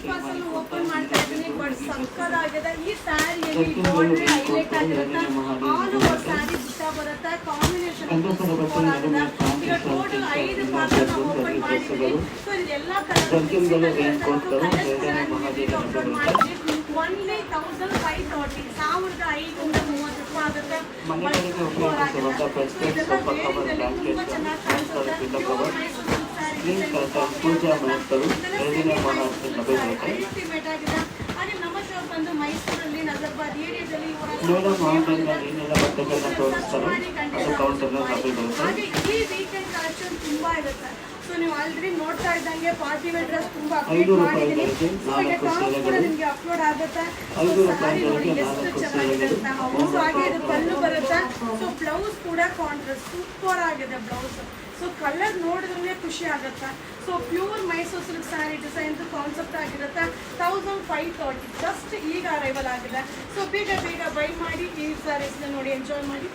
Parcel open ಮಾಡ್ತಾ ಇದ್ದೀನಿ. But ಸಕ್ಕದಾಗಿದೆ ಈ ಸ್ಯಾರಿಯಲ್ಲಿ ಬಾರ್ಡರ್ ಹೈಲೈಟ್ ಆಗಿರುತ್ತೆ. ಆಲ್ ಓವರ್ ಸ್ಯಾರಿ ಇಷ್ಟ ಬರುತ್ತೆ. ಕಾಂಬಿನೇಷನ್ ಸೂಪರ್ ಆಗಿದೆ. ಈಗ ಟೋಟಲ್ 5 ಪಾರ್ಸಲ್ ಓಪನ್ ಮಾಡಿದ್ದೀನಿ. ಸೊ ಇದೆಲ್ಲ ಕಲರ್ ಅಪ್ಲೋಡ್ ಮಾಡಿದ್ದೀನಿ. ಒನ್ಲಿ 1530 1530 ರೂಪಾಯಿ ಆಗುತ್ತೆ. ಇದೆಲ್ಲ ಬೇರೆ ತುಂಬಾ ಚೆನ್ನಾಗಿ ಕಾಣಿಸುತ್ತೆ. ಅಲ್ಟಿಮೇಟ್ ಆಗಿದೆ. ಹಾಗೆ ನಮ್ಮ ಶಾಪ್ ಬಂದು ಮೈಸೂರಲ್ಲಿ ನಜರ್ಬಾದ್ ಏರಿಯಾದಲ್ಲಿ ಹಾಗೆ ಈ ವೀಕೆಂಡ್ ಕಲೆಕ್ಷನ್ ತುಂಬಾ ಇರುತ್ತೆ. ಸೊ ನೀವು ಆಲ್ರೆಡಿ ನೋಡ್ತಾ ಇದ್ದಂಗೆ ಪಾರ್ಟಿ ವೇರ್ ಡ್ರೆಸ್ ತುಂಬಾ ಅಪ್ಡೇಟ್ ಮಾಡಿದ್ದೀನಿ. ಸೊ ಈಗ ಟಾಪ್ಸ್ ಕೂಡ ನಿಮಗೆ ಅಪ್ಲೋಡ್ ಆಗುತ್ತೆ. ಸಾರಿ ನೋಡಿ ಎಷ್ಟು ಚೆನ್ನಾಗಿದೆ ಅಂತ. ಹೌದು, ಹಾಗೆ ಇದು ಪಲ್ಲು ಬರುತ್ತೆ. ಸೊ ಬ್ಲೌಸ್ ಕೂಡ ಕಾಂಟ್ರಾಸ್ಟ್ ಸೂಪರ್ ಆಗಿದೆ ಬ್ಲೌಸ್. ಸೊ ಕಲರ್ ನೋಡಿದ್ರೆ ಖುಷಿ ಆಗುತ್ತೆ. So pure Mysuru silk sari design concept ಆಗಿರುತ್ತೆ. 1530 ಜಸ್ಟ್ ಈಗ ಅರೈವಲ್ ಆಗಿದೆ. ಸೊ ಬೇಗ ಬೇಗ ಬೈ ಮಾಡಿ ಈ ಸ್ಯಾರೀಸ್ನ ನೋಡಿ ಎಂಜಾಯ್ ಮಾಡಿ.